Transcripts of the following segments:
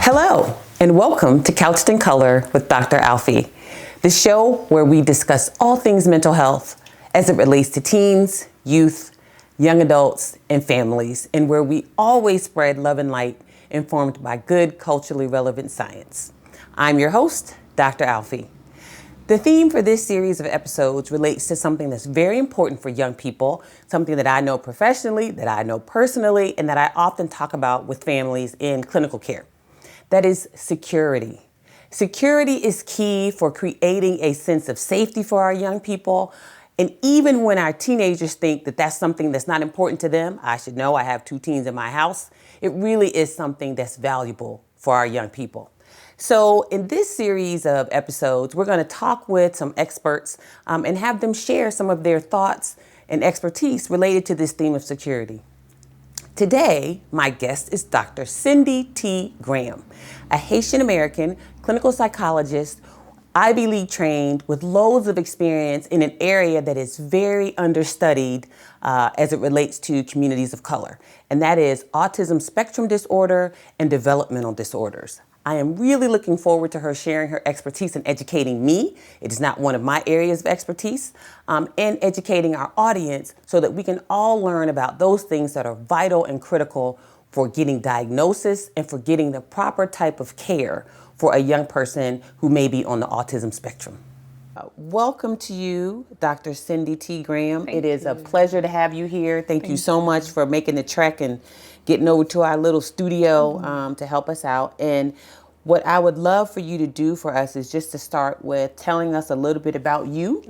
Hello, and welcome to Couched in Color with Dr. Alfiee, the show where we discuss all things mental health as it relates to teens, youth, young adults, and families, and where we always spread love and light informed by good, culturally relevant science. I'm your host, Dr. Alfiee. The theme for this series of episodes relates to something that's very important for young people, something that I know professionally, that I know personally, and that I often talk about with families in clinical care. That is security. Security is key for creating a sense of safety for our young people. And even when our teenagers think that that's something that's not important to them, I should know I have 2 teens in my house, it really is something that's valuable for our young people. So in this series of episodes, we're going to talk with some experts and have them share some of their thoughts and expertise related to this theme of security. Today, my guest is Dr. Cindy T. Graham, a Haitian American clinical psychologist, Ivy League trained with loads of experience in an area that is very understudied as it relates to communities of color, and that is Autism Spectrum Disorder and developmental disorders. I am really looking forward to her sharing her expertise and educating me. It is not one of my areas of expertise, and educating our audience so that we can all learn about those things that are vital and critical for getting diagnosis and for getting the proper type of care for a young person who may be on the autism spectrum. Welcome to you, Dr. Cindy T. Graham. It is a pleasure to have you here. Thank you so much for making the trek and getting over to our little studio to help us out. And what I would love for you to do for us is just to start with telling us a little bit about you,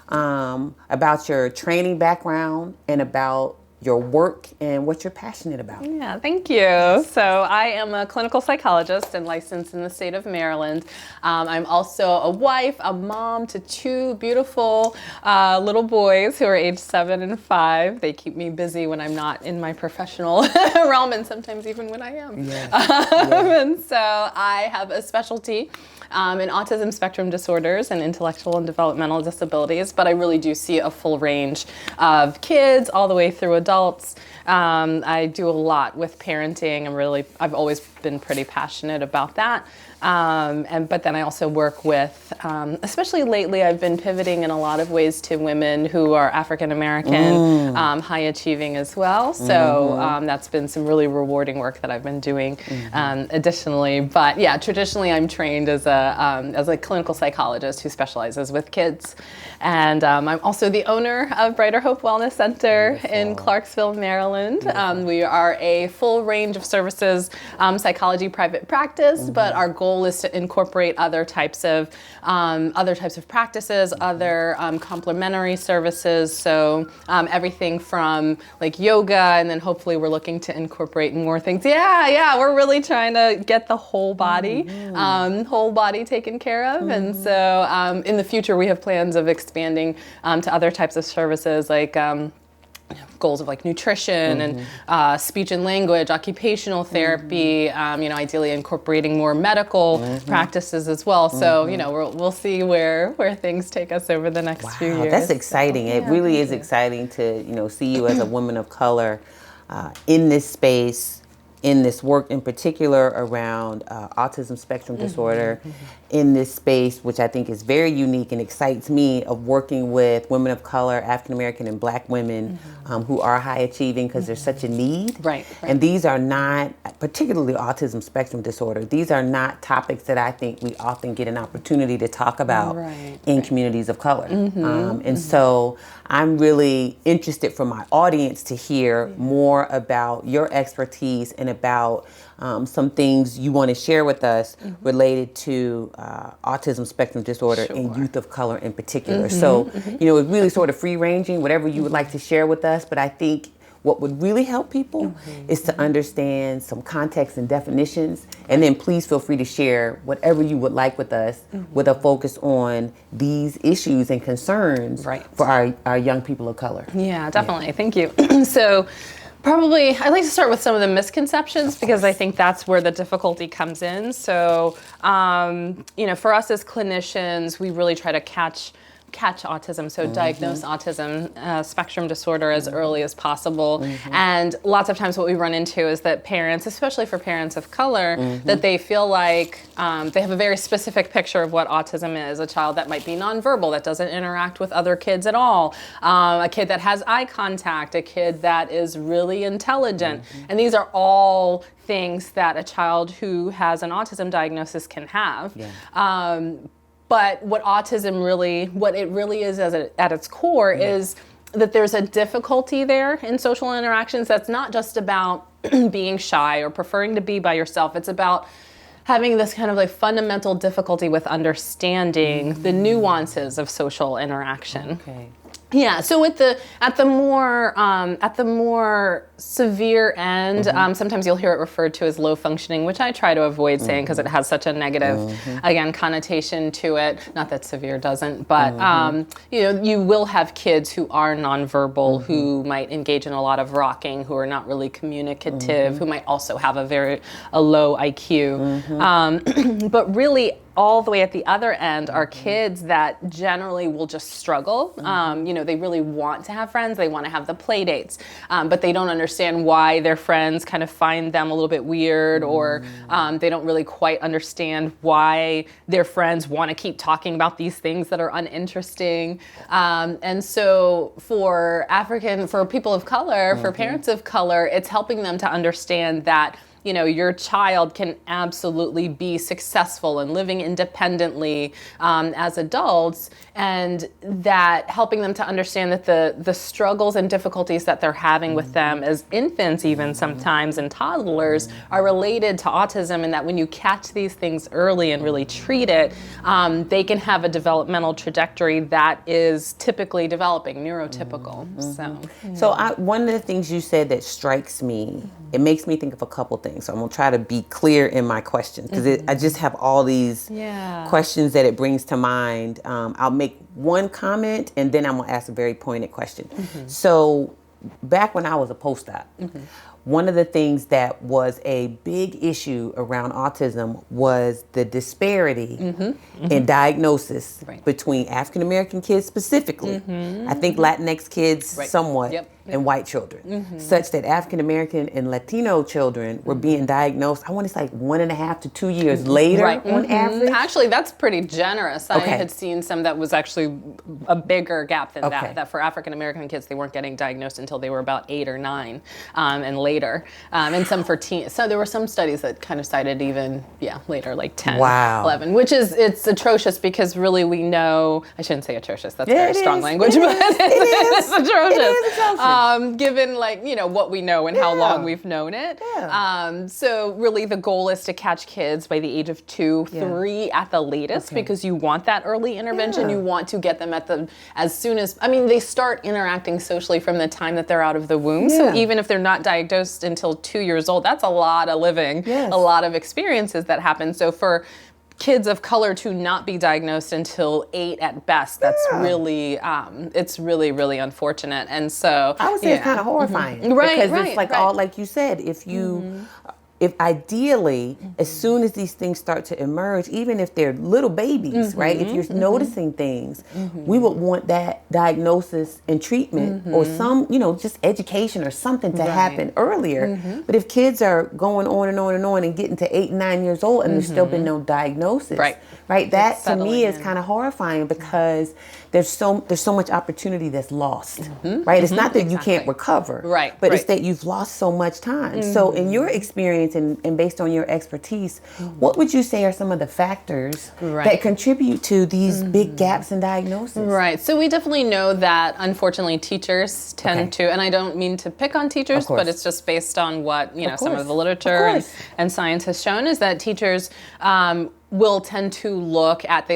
about your training background, and about your work and what you're passionate about. Yeah, thank you. So I am a clinical psychologist and licensed in the state of Maryland. I'm also a wife, a mom to 2 beautiful little boys who are age 7 and 5. They keep me busy when I'm not in my professional realm, and sometimes even when I am. And so I have a specialty in autism spectrum disorders and intellectual and developmental disabilities, but I really do see a full range of kids all the way through adults. I do a lot with parenting. I've always been pretty passionate about that. But then I also work with, especially lately, I've been pivoting in a lot of ways to women who are African American, high achieving as well. So that's been some really rewarding work that I've been doing additionally. But yeah, traditionally I'm trained as a clinical psychologist who specializes with kids. And I'm also the owner of Brighter Hope Wellness Center in Clarksville, Maryland. We are a full range of services, psychology private practice, but our goal is to incorporate other types of practices, other complementary services. So everything from like yoga, and then hopefully we're looking to incorporate more things. Yeah, we're really trying to get the whole body taken care of. And so in the future we have plans of expanding to other types of services like goals of like nutrition and speech and language, occupational therapy, ideally incorporating more medical practices as well. So, we'll see where things take us over the next few years. That's exciting. So, it really is exciting to, see you as a woman of color in this space, in this work in particular around autism spectrum disorder, in this space, which I think is very unique and excites me, of working with women of color, African American and Black women who are high achieving, because there's such a need. Right. And these are not, particularly autism spectrum disorder, these are not topics that I think we often get an opportunity to talk about in communities of color. And so I'm really interested for my audience to hear more about your expertise and about some things you want to share with us related to autism spectrum disorder and youth of color in particular. So, it's really sort of free-ranging, whatever you would like to share with us, but I think what would really help people is to understand some context and definitions, and then please feel free to share whatever you would like with us with a focus on these issues and concerns for our young people of color. Yeah, definitely. Thank you. So probably I'd like to start with some of the misconceptions, because I think that's where the difficulty comes in. So, for us as clinicians, we really try to catch catch autism, so diagnose autism spectrum disorder as early as possible. And lots of times what we run into is that parents, especially for parents of color, that they feel like they have a very specific picture of what autism is. A child that might be nonverbal, that doesn't interact with other kids at all, a kid that has eye contact, a kid that is really intelligent. And these are all things that a child who has an autism diagnosis can have. But what it really is at its core is that there's a difficulty there in social interactions that's not just about being shy or preferring to be by yourself. It's about having this kind of like fundamental difficulty with understanding the nuances of social interaction. Yeah, so at the more severe end, sometimes you'll hear it referred to as low functioning, which I try to avoid saying because it has such a negative, again, connotation to it. Not that severe doesn't, but you will have kids who are nonverbal, who might engage in a lot of rocking, who are not really communicative, who might also have a low IQ. But really, all the way at the other end are kids that generally will just struggle. They really want to have friends, they want to have the play dates, but they don't understand why their friends kind of find them a little bit weird, or they don't really quite understand why their friends want to keep talking about these things that are uninteresting. And so for people of color, for parents of color, it's helping them to understand that your child can absolutely be successful and living independently as adults, and that helping them to understand that the struggles and difficulties that they're having with them as infants, even sometimes, and toddlers, are related to autism, and that when you catch these things early and really treat it, they can have a developmental trajectory that is typically developing, neurotypical. So one of the things you said that strikes me, it makes me think of a couple things. So I'm going to try to be clear in my questions because I just have all these questions that it brings to mind. I'll make one comment and then I'm going to ask a very pointed question. So back when I was a postdoc, one of the things that was a big issue around autism was the disparity in diagnosis between African American kids specifically. I think Latinx kids somewhat, and white children, such that African American and Latino children were being diagnosed, I want to say like 1.5 to 2 years later on average. Actually, that's pretty generous. I had seen some that was actually a bigger gap than that for African American kids, they weren't getting diagnosed until they were about 8 or 9 and later. And some for teens. So there were some studies that kind of cited even, later, like 10, 11, which it's atrocious because really we know, I shouldn't say atrocious, that's very strong language, but it's atrocious. It is atrocious. Given what we know and how long we've known it. So really the goal is to catch kids by the age of 2, 3 at the latest, because you want that early intervention. You want to get them as soon as, they start interacting socially from the time that they're out of the womb. So even if they're not diagnosed until 2 years old, that's a lot of living, a lot of experiences that happen. So for kids of color to not be diagnosed until 8 at best, that's really, it's really, really unfortunate. And so I would say it's kind of horrifying. Because it's like all, like you said, if ideally, as soon as these things start to emerge, even if they're little babies, right? If you're noticing things, we would want that diagnosis and treatment or some, just education or something to happen earlier. But if kids are going on and on and on and getting to 8, 9 years old and there's still been no diagnosis, right? That to me is kind of horrifying because there's so much opportunity that's lost, right? It's not that you can't recover, but it's that you've lost so much time. So in your experience and based on your expertise, what would you say are some of the factors that contribute to these big gaps in diagnosis? Right. So we definitely know that unfortunately teachers tend to, and I don't mean to pick on teachers, but it's just based on what some of the literature and science has shown, is that teachers will tend to look at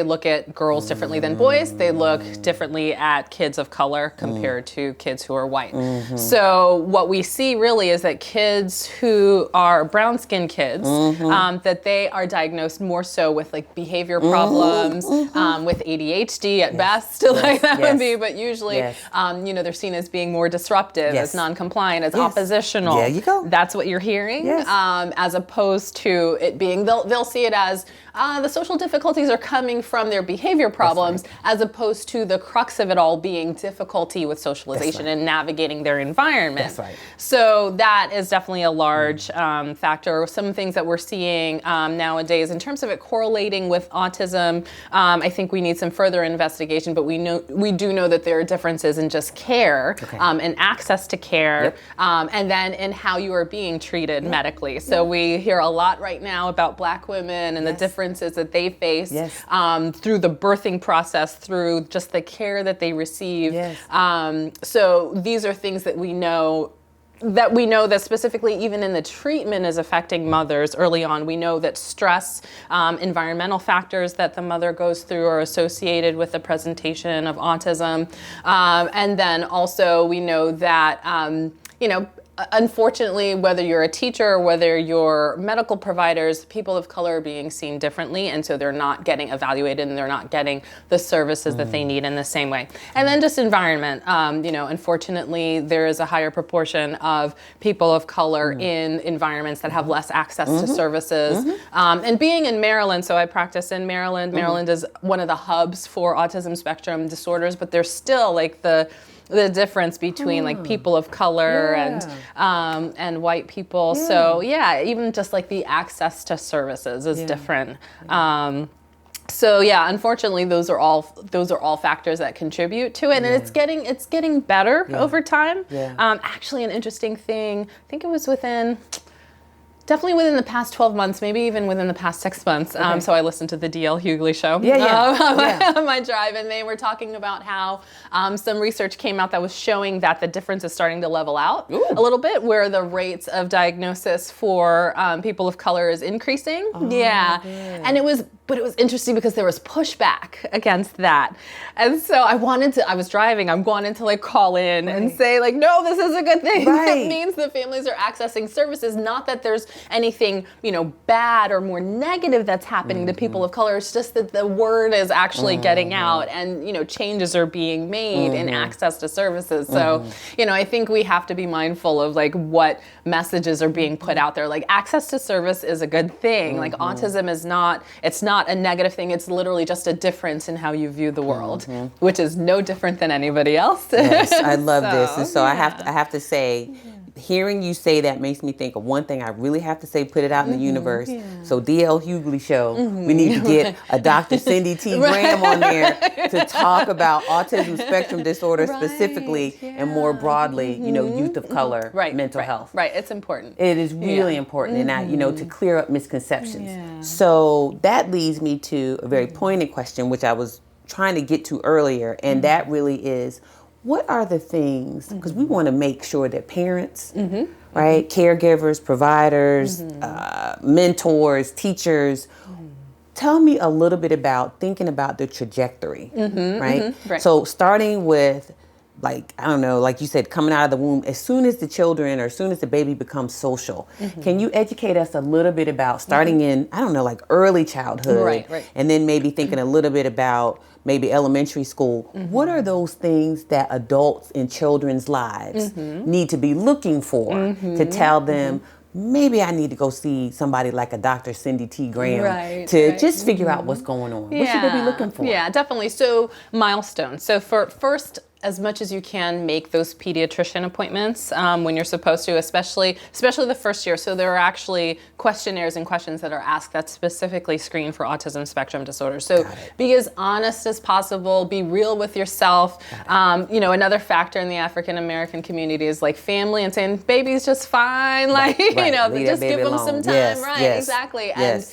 girls differently than boys. They look differently at kids of color compared to kids who are white. So what we see really is that kids who are brown-skinned kids, that they are diagnosed more so with like behavior problems, with ADHD at best, would be, but usually, they're seen as being more disruptive, as non-compliant, as oppositional. There you go. That's what you're hearing, as opposed to it being, they'll see it as, the social difficulties are coming from their behavior problems as opposed to the crux of it all being difficulty with socialization and navigating their environment. That's right. So that is definitely a large factor. Some things that we're seeing nowadays in terms of it correlating with autism, I think we need some further investigation, but we do know that there are differences in just care and access to care, and then in how you are being treated medically. So we hear a lot right now about Black women and the differences that they face through the birthing process, through just the care that they receive. So these are things that we know that specifically even in the treatment is affecting mothers early on. We know that stress, environmental factors that the mother goes through are associated with the presentation of autism. And then also we know that, unfortunately, whether you're a teacher or whether you're medical providers, people of color are being seen differently, and so they're not getting evaluated and they're not getting the services that they need in the same way. And then just environment. Unfortunately, there is a higher proportion of people of color in environments that have less access to services. And being in Maryland, so I practice in Maryland. Maryland is one of the hubs for autism spectrum disorders, but there's still like the difference between like people of color and white people. So even just like the access to services is different. So unfortunately, those are all factors that contribute to it, and it's getting better over time. Actually, an interesting thing, I think it was definitely within the past 12 months, maybe even within the past 6 months. So I listened to the D.L. Hughley show on my drive, and they were talking about how some research came out that was showing that the difference is starting to level out a little bit, where the rates of diagnosis for people of color is increasing. And it was interesting because there was pushback against that. And so I was driving, I wanted to like call in and say like, no, this is a good thing. That means the families are accessing services, not that there's anything, bad or more negative that's happening to people of color. It's just that the word is actually getting out, and, changes are being made in access to services. So, I think we have to be mindful of like what messages are being put out there. Like access to service is a good thing. Like autism is it's not a negative thing. It's literally just a difference in how you view the world, which is no different than anybody else. Yes, I love this. And so I have to say, hearing you say that makes me think of one thing I really have to say, put it out in the universe. So D.L. Hughley show, we need to get a Dr. Cindy T. Graham on there to talk about autism spectrum disorder specifically and more broadly, youth of color, mental health. Right, it's important. It is really important, and to clear up misconceptions. So that leads me to a very pointed question, which I was trying to get to earlier, and that really is, what are the things, because we want to make sure that parents, right, caregivers, providers, mentors, teachers, tell me a little bit about thinking about the trajectory, right? So starting with, like, I don't know, like you said, coming out of the womb, as soon as the children or as soon as the baby becomes social, can you educate us a little bit about starting in, I don't know, like early childhood, and then maybe thinking a little bit about maybe elementary school. What are those things that adults in children's lives need to be looking for to tell them, maybe I need to go see somebody like a Dr. Cindy T. Graham to just figure out what's going on? What should they be looking for? Yeah, definitely. So milestones. So for first, as much as you can, make those pediatrician appointments when you're supposed to, especially the first year. So there are actually questionnaires and questions that are asked that specifically screen for autism spectrum disorder. So be as honest as possible, be real with yourself. Another factor in the African American community is like family and saying, baby's just fine, like, but just give them some time. Exactly. And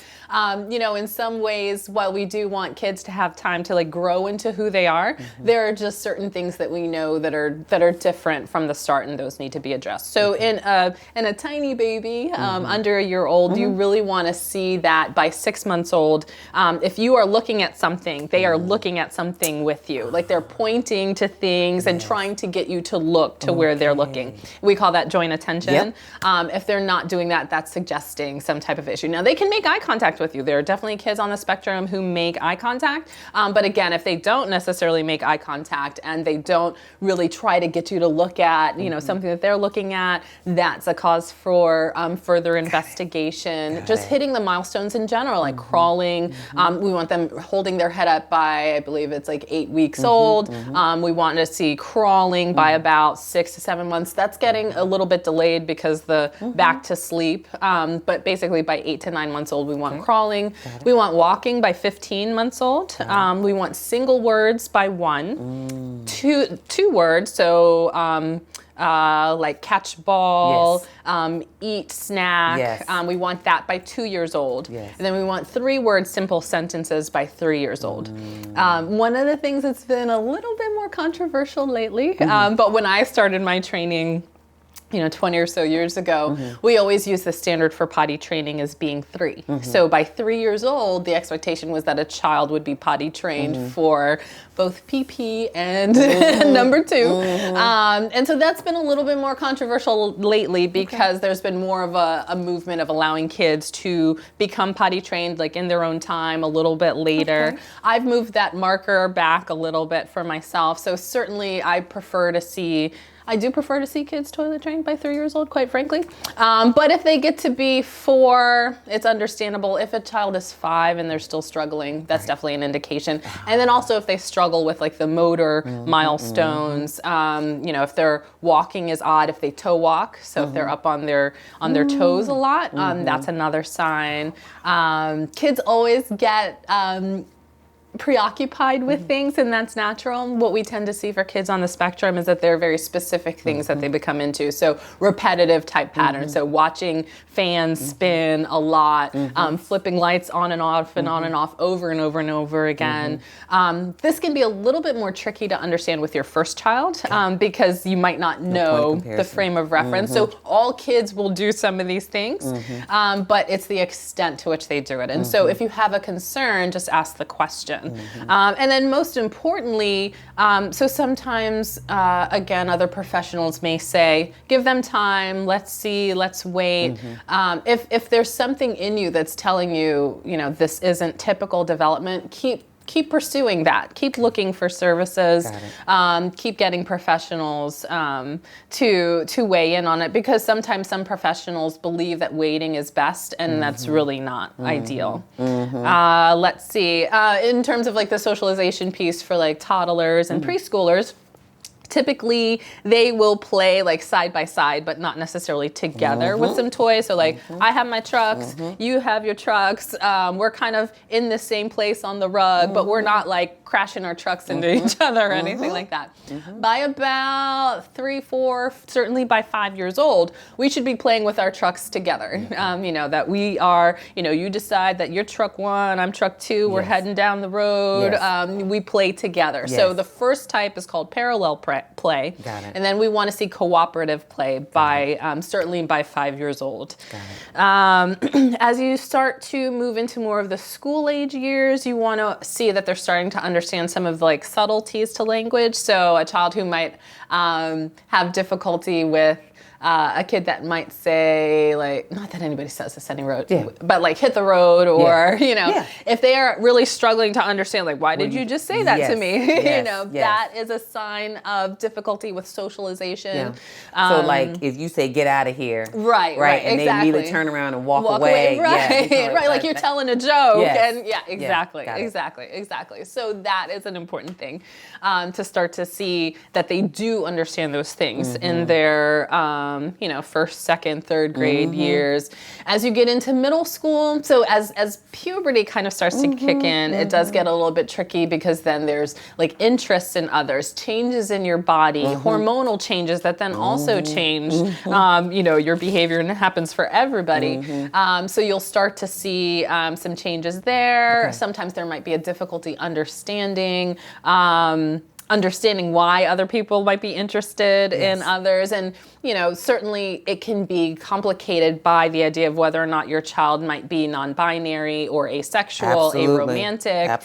in some ways, while we do want kids to have time to like grow into who they are, there are just certain things that we know that are different from the start, and those need to be addressed. So in a tiny baby under a year old, you really want to see that by 6 months old, if you are looking at something, they are looking at something with you. Like they're pointing to things and trying to get you to look to where they're looking. We call that joint attention. If they're not doing that, that's suggesting some type of issue. Now they can make eye contact contact with you. There are definitely kids on the spectrum who make eye contact. But again, if they don't necessarily make eye contact and they don't really try to get you to look at, something that they're looking at, that's a cause for further investigation. Just hitting the milestones in general, like crawling. We want them holding their head up by, I believe it's like 8 weeks old. We want to see crawling by about 6 to 7 months. That's getting a little bit delayed because the back to sleep. But basically by 8 to 9 months old, we want crawling. We want walking by 15 months old. We want single words by 1. Two words, so like catch ball, eat, snack. We want that by 2 years old. And then we want 3 word simple sentences by 3 years old. One of the things that's been a little bit more controversial lately, but when I started my training, 20 or so years ago, we always use the standard for potty training as being 3. So by 3 years old, the expectation was that a child would be potty trained for both PP and number 2. And so that's been a little bit more controversial lately because there's been more of a movement of allowing kids to become potty trained like in their own time a little bit later. I've moved that marker back a little bit for myself. So certainly I do prefer to see kids toilet trained by 3 years old, quite frankly. But if they get to be 4, it's understandable. If a child is 5 and they're still struggling, that's definitely an indication. And then also if they struggle with like the motor milestones, if their walking is odd, if they toe walk, so if they're up on their toes a lot, that's another sign. Kids always get preoccupied with things, and that's natural. What we tend to see for kids on the spectrum is that there are very specific things that they become into. So repetitive type patterns. So watching fans spin a lot, flipping lights on and off and on and off over and over and over again. This can be a little bit more tricky to understand with your first child because you might not know the frame of reference. So all kids will do some of these things, but it's the extent to which they do it. And so if you have a concern, just ask the question. And then most importantly, so sometimes, again, other professionals may say, give them time, let's see, let's wait. If there's something in you that's telling you, this isn't typical development, keep pursuing that. Keep looking for services. Keep getting professionals to weigh in on it, because sometimes some professionals believe that waiting is best, and that's really not ideal. Let's see. In terms of like the socialization piece for like toddlers and preschoolers, typically they will play like side by side, but not necessarily together with some toys. So like I have my trucks, you have your trucks. We're kind of in the same place on the rug, but we're not like crashing our trucks into each other or anything like that. By about 3, 4, certainly by 5 years old, we should be playing with our trucks together. That we are, you decide that you're truck 1, I'm truck 2, we're heading down the road. We play together. So the first type is called parallel play. And then we want to see cooperative play by certainly by 5 years old. As you start to move into more of the school age years, you want to see that they're starting to understand some of the like subtleties to language. So a child who might have difficulty with a kid that might say, like, not that anybody says this any road, but like hit the road, or, if they are really struggling to understand, like, why did you just say that to me? That is a sign of difficulty with socialization. So like if you say, get out of here. Right, and they immediately turn around and walk away. Right, like you're telling a joke. And exactly. So that is an important thing to start to see that they do understand those things in their first, second, third grade years. As you get into middle school, so as puberty kind of starts to kick in, it does get a little bit tricky, because then there's like interests in others, changes in your body, hormonal changes that then also change, your behavior, and it happens for everybody. So you'll start to see some changes there. Sometimes there might be a difficulty understanding why other people might be interested in others. And, certainly it can be complicated by the idea of whether or not your child might be non-binary or asexual, aromantic.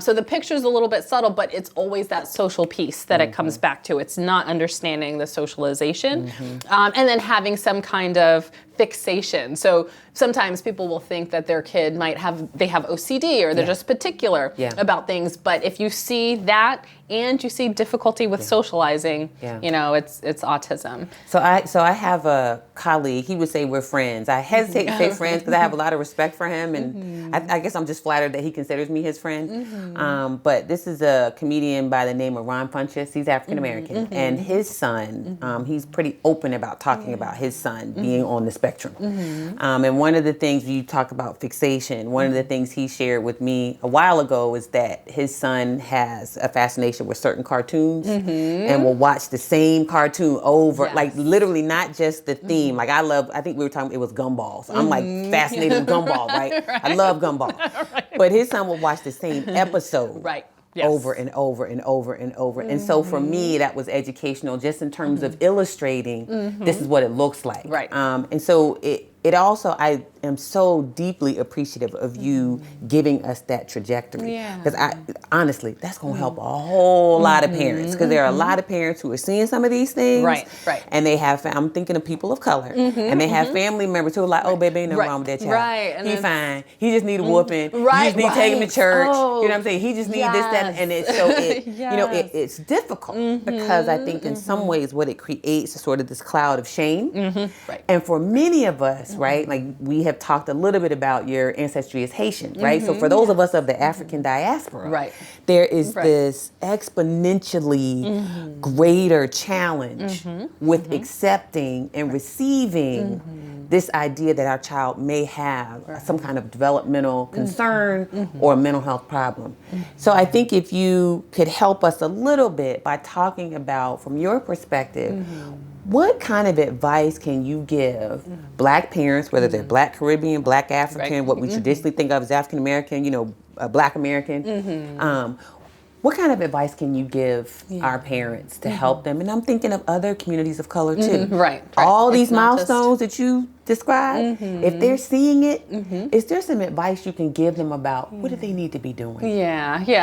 So the picture's a little bit subtle, but it's always that social piece that it comes back to. It's not understanding the socialization. And then having some kind of fixation. So sometimes people will think that their kid they have OCD or they're just particular about things. But if you see that and you see difficulty with socializing, you know, it's autism. So I have a colleague, he would say we're friends. I hesitate to say friends because I have a lot of respect for him, and I guess I'm just flattered that he considers me his friend. But this is a comedian by the name of Ron Funches. He's African American, and his son, he's pretty open about talking about his son being on the spectrum. And one of the things you talk about fixation, one of the things he shared with me a while ago is that his son has a fascination with certain cartoons and will watch the same cartoon over, like literally not just the theme. Like I think we were talking, it was gumballs. I'm like fascinated with gumball, right? I love gumball. But his son will watch the same episode. Over and over and over and over. And so for me, that was educational just in terms of illustrating this is what it looks like. And so it also, I am so deeply appreciative of you giving us that trajectory. Because honestly, that's going to help a whole lot of parents. Because there are a lot of parents who are seeing some of these things. And they have, I'm thinking of people of color. And they have family members who are like, oh, baby, ain't nothing wrong with that child. He's fine. He just need a whooping. You just need to take him to church. You know what I'm saying? He just need this, that. And it's so, you know, it's difficult. Because I think in some ways what it creates is sort of this cloud of shame. And for many of us, right, like we have talked a little bit about your ancestry is Haitian, right? So for those of us of the African diaspora, there is this exponentially greater challenge with accepting and receiving this idea that our child may have some kind of developmental concern or a mental health problem. So I think if you could help us a little bit by talking about, from your perspective, what kind of advice can you give Black parents, whether they're Black Caribbean, Black African, what we traditionally think of as African American, you know, Black American? What kind of advice can you give our parents to help them? And I'm thinking of other communities of color too. All these milestones that you described, if they're seeing it, is there some advice you can give them about what do they need to be doing?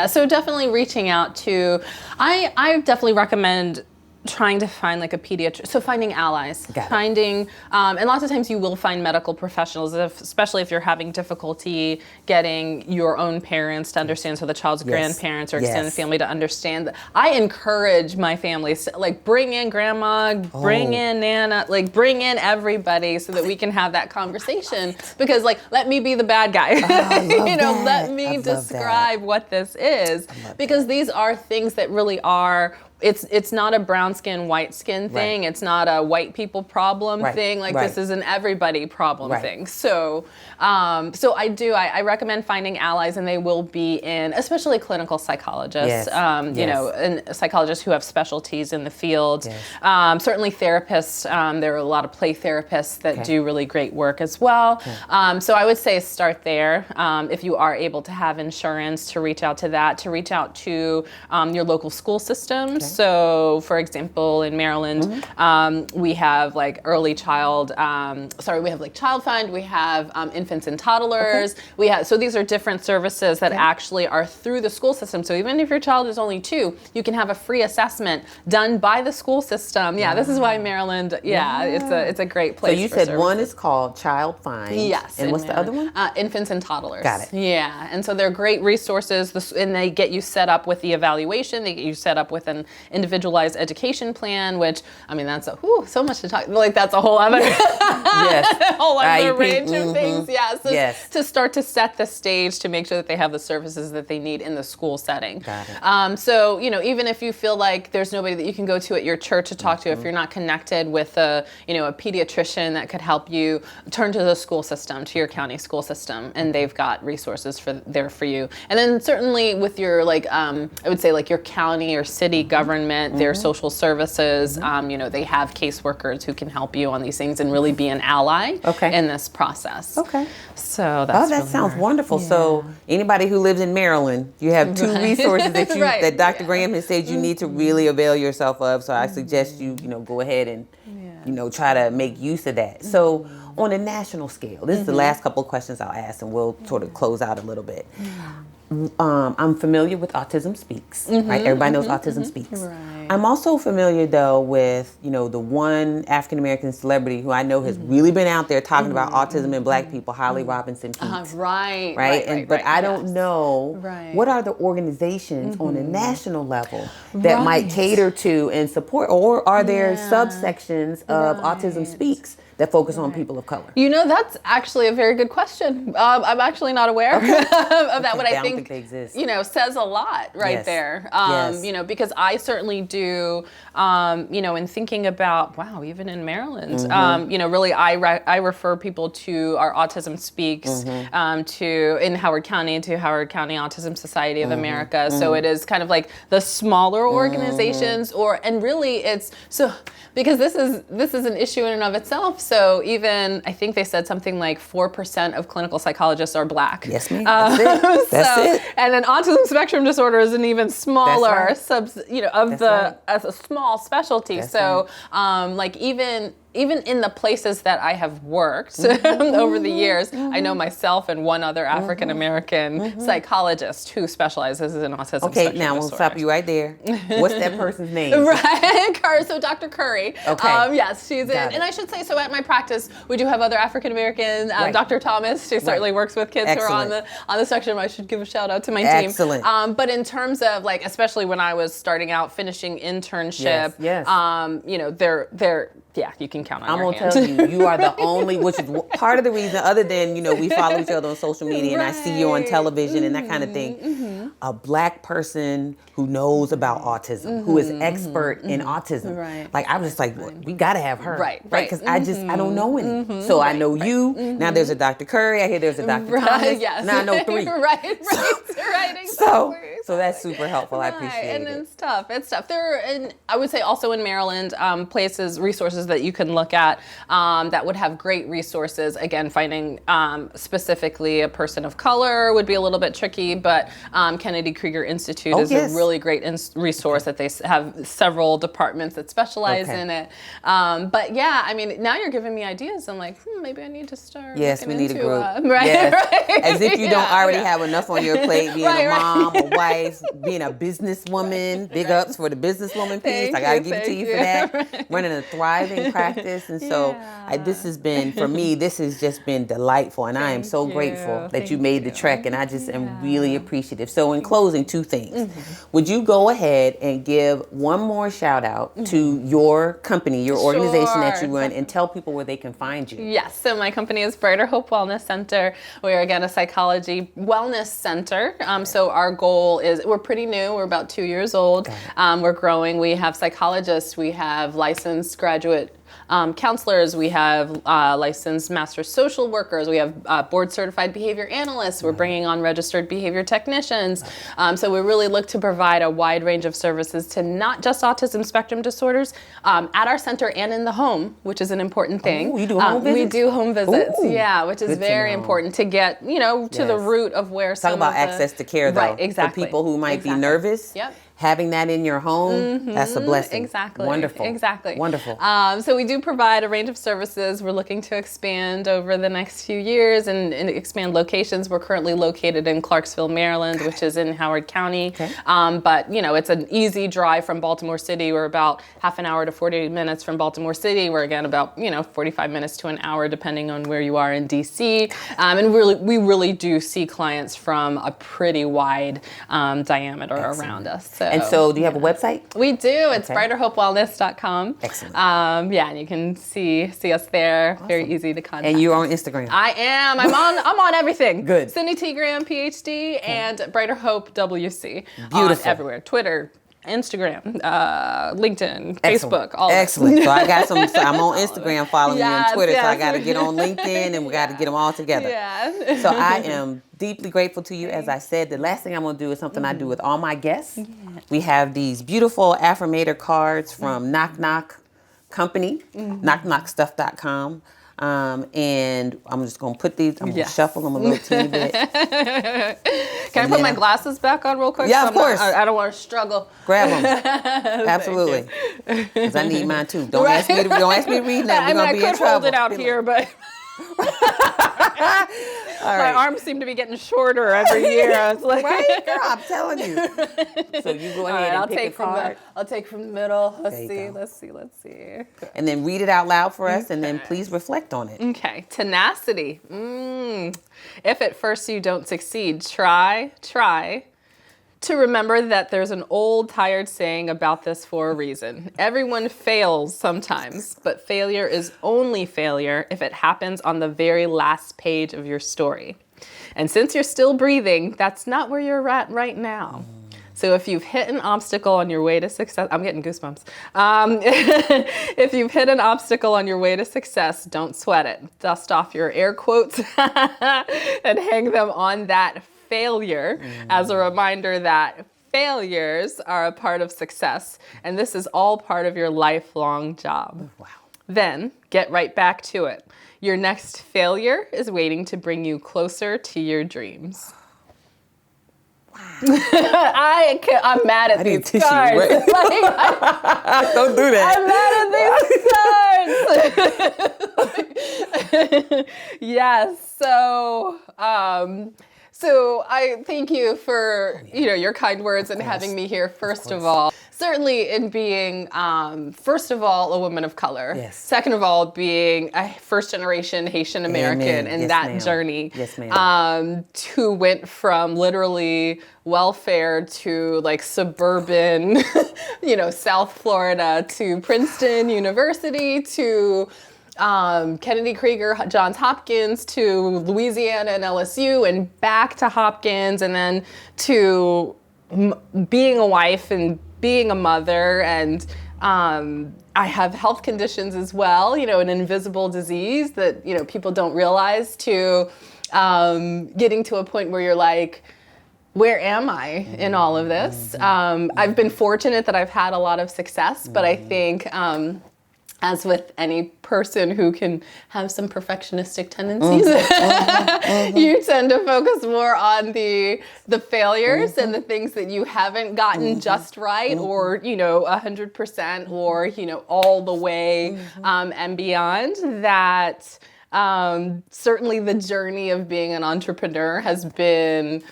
So definitely reaching out to, I definitely recommend trying to find like a pediatrician, so finding allies, finding, and lots of times you will find medical professionals, especially if you're having difficulty getting your own parents to understand, so the child's grandparents or extended family to understand. I encourage my family, like bring in grandma, bring in Nana, like bring in everybody so that we can have that conversation, because like, let me be the bad guy, you know, let me describe what this is, because these are things that really are, it's not a brown skin, white skin thing. It's not a white people problem thing. Like this is an everybody problem thing. So, I recommend finding allies, and they will be in, especially clinical psychologists, you know, and psychologists who have specialties in the field. Certainly therapists. There are a lot of play therapists that do really great work as well. So I would say start there. If you are able to have insurance, to reach out to that, to reach out to your local school systems. So, for example, in Maryland, we have like early child, we have like Child Fund, we have infants and toddlers, we have, so these are different services that actually are through the school system. So even if your child is only 2, you can have a free assessment done by the school system. This is why Maryland, it's a great place. So you said one is called Child Fund. And what's the other one? Infants and toddlers. Got it. And so they're great resources, and they get you set up with the evaluation, they get you set up with an individualized education plan, which, I mean, that's so much to talk, like that's a whole other, whole other range of things. To start to set the stage to make sure that they have the services that they need in the school setting. So, you know, even if you feel like there's nobody that you can go to at your church to talk to, if you're not connected with a pediatrician that could help you, turn to the school system, to your county school system, and they've got resources there for you. And then certainly with your, like, I would say like your county or city government, their social services, you know, they have caseworkers who can help you on these things and really be an ally in this process. So that's that sounds wonderful. So anybody who lives in Maryland, you have 2 resources that that Dr. Graham has said you need to really avail yourself of. So I suggest you, go ahead and, try to make use of that. So On a national scale, this is the last couple of questions I'll ask, and we'll sort of close out a little bit. I'm familiar with Autism Speaks, right? Everybody knows Autism Speaks. Right. I'm also familiar, though, with, the one African-American celebrity who I know has really been out there talking about autism in Black people, Holly Robinson Peete. Right. But I don't know what are the organizations on a national level that might cater to and support, or are there subsections of Autism Speaks that focus on people of color? That's actually a very good question. I'm actually not aware of that, but I think they exist. Says a lot there. Because I certainly do, in thinking about, even in Maryland, really I refer people to our Autism Speaks, in Howard County, to Howard County Autism Society of America. So it is kind of like the smaller organizations, and really it's because this is an issue in and of itself. So even, I think they said something like 4% of clinical psychologists are Black. Yes, ma'am. That's it. And then autism spectrum disorder is an even smaller as a small specialty. Even in the places that I have worked over the years, I know myself and one other African American psychologist who specializes in autism spectrum disorder. Okay, now we'll stop you right there. What's that person's name? So Dr. Curry. Okay. Yes, she's in. And I should say, so at my practice, we do have other African American. Dr. Thomas, who certainly works with kids who are on the spectrum. I should give a shout out to my team. Excellent. But in terms of especially when I was starting out, finishing internship, you can count on your hand. I'm going to tell you, you are the only, which is part of the reason, other than, we follow each other on social media and I see you on television and that kind of thing. A Black person who knows about autism, who is expert in autism. I'm just we got to have her. Right. Because I don't know any. So I know you. Now there's a Dr. Curry. I hear there's a Dr. Thomas. Yes. Now I know 3. Exactly. So that's super helpful. I appreciate it. And it's tough. There are, and I would say also in Maryland, resources that you can look at that would have great resources. Again, finding specifically a person of color would be a little bit tricky, but Kennedy Krieger Institute is a really great resource that they have several departments that specialize in it. But now you're giving me ideas. I'm like, maybe I need to start. Yes, we need a group. Right. As if you don't already have enough on your plate, being a mom, a wife, being a businesswoman. Big ups for the businesswoman piece. I gotta give it to you for that. Running a thriving practice, and so this has been, for me, this has just been delightful, and I am so grateful that you made the trek, and I just am really appreciative. So in closing, 2 things. Would you go ahead and give one more shout out to your company, your organization that you run, and tell people where they can find you? Yes, so my company is Brighter Hope Wellness Center. We are, again, a psychology wellness center. So our goal is, we're pretty new, we're about 2 years old. We're growing. We have psychologists, we have licensed graduate counselors, we have licensed master social workers, we have board certified behavior analysts, we're bringing on registered behavior technicians. So we really look to provide a wide range of services to not just autism spectrum disorders at our center and in the home, which is an important thing. Oh, you do home visits? We do home visits, Ooh, which is very important to get, to the root of where Talk about access to care, though. Right, exactly. For people who might be nervous. Yep. Having that in your home, that's a blessing. Exactly. Wonderful. Exactly. Wonderful. So we do provide a range of services. We're looking to expand over the next few years and expand locations. We're currently located in Clarksville, Maryland, which is in Howard County. Okay. But, it's an easy drive from Baltimore City. We're about half an hour to 40 minutes from Baltimore City. We're, again, about, 45 minutes to an hour, depending on where you are in D.C. And we really do see clients from a pretty wide diameter around us. And so do you have a website? We do. It's brighterhopewellness.com. Excellent. And you can see us there. Awesome. Very easy to contact. And you're on Instagram? I am. I'm on everything. Good. Cindy T. Graham, PhD, and Brighter Hope, WC. Beautiful. Everywhere. Twitter, Instagram, LinkedIn, Excellent. Facebook, all Excellent. that. So I got I'm on Instagram following you on Twitter, so I got to get on LinkedIn and we got to get them all together. Yeah. So I am deeply grateful to you. As I said, the last thing I'm going to do is something I do with all my guests. We have these beautiful affirmator cards from Knock Knock Company, knockknockstuff.com. And I'm just going to put these, I'm going to shuffle them a little teeny bit. Can I put my glasses back on real quick? Yeah, of course. I don't want to struggle. Grab them. Absolutely. Because I need mine too. Don't ask me to read that. We're going to be in trouble. I could hold it out here, but My arms seem to be getting shorter every year. I was like, right, girl, I'm telling you. So you go ahead and pick a card. I'll take from the middle. Let's see. And then read it out loud for us, and then please reflect on it. Okay, tenacity. If at first you don't succeed, try to remember that there's an old tired saying about this for a reason. Everyone fails sometimes, but failure is only failure if it happens on the very last page of your story. And since you're still breathing, that's not where you're at right now. So if you've hit an obstacle on your way to success, I'm getting goosebumps. If you've hit an obstacle on your way to success, don't sweat it. Dust off your air quotes and hang them on that failure as a reminder that failures are a part of success, and this is all part of your lifelong job. Wow. Then get right back to it. Your next failure is waiting to bring you closer to your dreams. I'm mad at these cards. Right? Don't do that. I'm mad at these cards. Yes. So I thank you for your kind words and having me here. First of all, certainly in being first of all a woman of color. Yes. Second of all, being a first generation Haitian American and that journey. Yes, ma'am. Who went from literally welfare to like suburban, South Florida to Princeton University to Kennedy Krieger, Johns Hopkins to Louisiana and LSU and back to Hopkins and then to being a wife and being a mother and I have health conditions as well, an invisible disease that, people don't realize to getting to a point where you're like, where am I in all of this? I've been fortunate that I've had a lot of success, but I think as with any person who can have some perfectionistic tendencies, you tend to focus more on the failures and the things that you haven't gotten just right or, 100% or, all the way and beyond. That certainly the journey of being an entrepreneur has been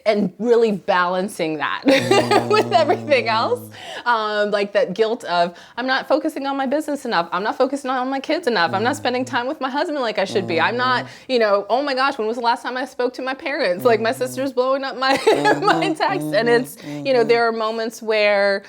and really balancing that with everything else. Like that guilt of, I'm not focusing on my business enough. I'm not focusing on my kids enough. I'm not spending time with my husband like I should be. I'm not, oh my gosh, when was the last time I spoke to my parents? Like my sister's blowing up my, my text. And it's, there are moments where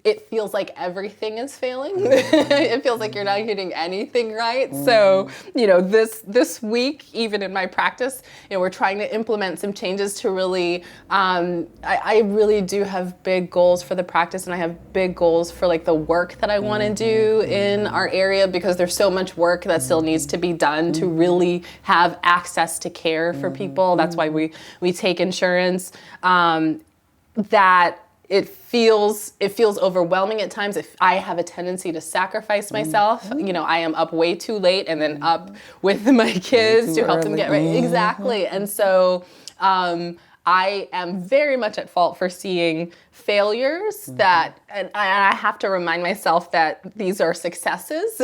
it feels like everything is failing. It feels like you're not getting anything right. So, this week, even in my practice, we're trying to implement some changes to really, I really do have big goals for the practice and I have big goals for like the work that I want to do in our area because there's so much work that still needs to be done to really have access to care for people. That's why we take insurance. That it feels overwhelming at times. If I have a tendency to sacrifice myself, I am up way too late and then up with my kids to help them get ready. Exactly. And so I am very much at fault for seeing failures that, and I have to remind myself that these are successes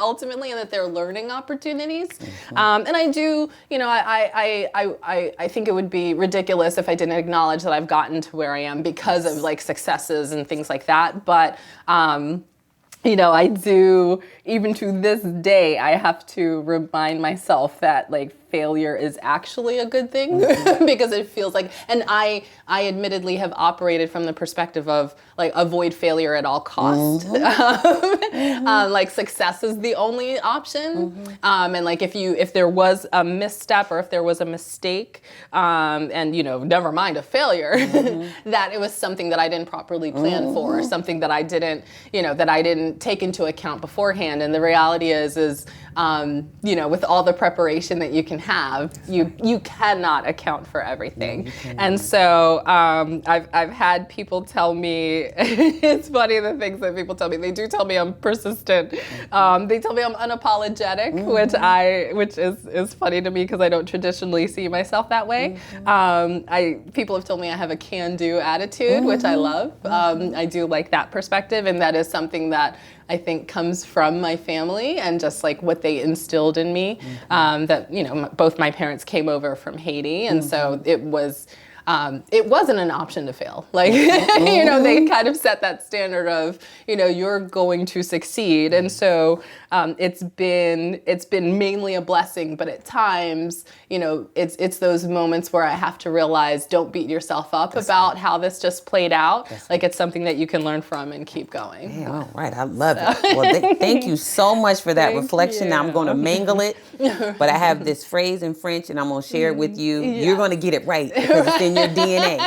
ultimately, and that they're learning opportunities. And I do, I think it would be ridiculous if I didn't acknowledge that I've gotten to where I am because of like successes and things like that. But I do, even to this day, I have to remind myself that like failure is actually a good thing because it feels like, and I admittedly have operated from the perspective of like avoid failure at all costs. Like success is the only option. And like if there was a misstep or if there was a mistake, and never mind a failure, that it was something that I didn't properly plan for, or something that I didn't, that I didn't take into account beforehand. And the reality is with all the preparation that you can have, you cannot account for everything. And so I've had people tell me, it's funny the things that people tell me. They do tell me I'm persistent. They tell me I'm unapologetic, which is funny to me because I don't traditionally see myself that way. People have told me I have a can-do attitude, which I love. I do like that perspective, and that is something that I think comes from my family and just like what they instilled in me. That, you know, both my parents came over from Haiti, and so it wasn't an option to fail. Like, you know, they kind of set that standard of, you know, you're going to succeed. And so it's been mainly a blessing, but at times, you know, it's those moments where I have to realize, don't beat yourself up about how this just played out. Like, it's something that you can learn from and keep going. Yeah, all right, I love it. Well, thank you so much for that reflection. Now I'm going to mangle it, but I have this phrase in French and I'm going to share it with you. You're going to get it right because it's in your DNA.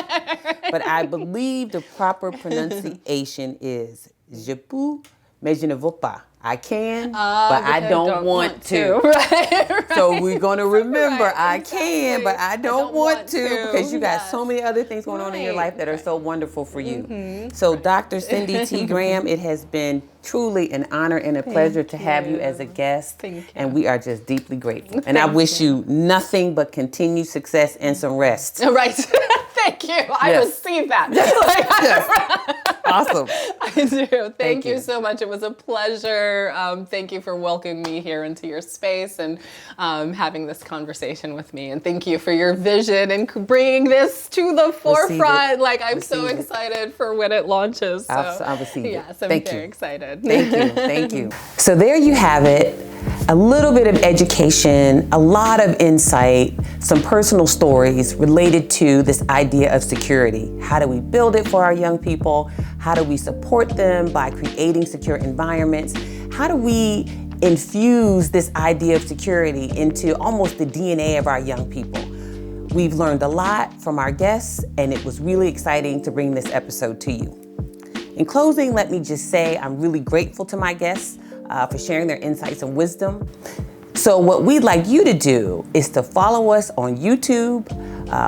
But I believe the proper pronunciation is je peux, mais je ne veux pas. I can, but I don't want to. Right. So we're going to remember I can, but I don't want to, because you got so many other things going on in your life that are so wonderful for you. So Dr. Cindy T. Graham, it has been truly an honor and a pleasure to have you as a guest. Thank you. And we are just deeply grateful. And I wish you nothing but continued success and some rest. Right. Thank you. I received that. Yes. Awesome. I do. Thank you so much. It was a pleasure. Thank you for welcoming me here into your space and having this conversation with me. And thank you for your vision and bringing this to the forefront. Like, I'm so excited for when it launches. So, I'll receive it. Yes, I'm very excited. Thank you. Thank you. So there you have it. A little bit of education, a lot of insight, some personal stories related to this idea of security. How do we build it for our young people? How do we support them by creating secure environments? How do we infuse this idea of security into almost the DNA of our young people? We've learned a lot from our guests, and it was really exciting to bring this episode to you. In closing, let me just say I'm really grateful to my guests for sharing their insights and wisdom. So what we'd like you to do is to follow us on YouTube,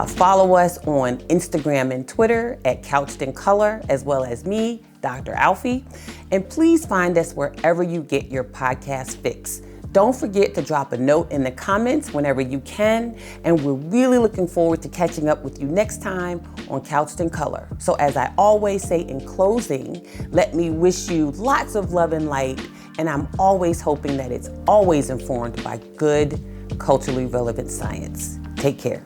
follow us on Instagram and Twitter at Couched in Color, as well as me, Dr. Alfiee. And please find us wherever you get your podcast fix. Don't forget to drop a note in the comments whenever you can, and we're really looking forward to catching up with you next time on Couched in Color. So as I always say in closing, let me wish you lots of love and light, and I'm always hoping that it's always informed by good, culturally relevant science. Take care.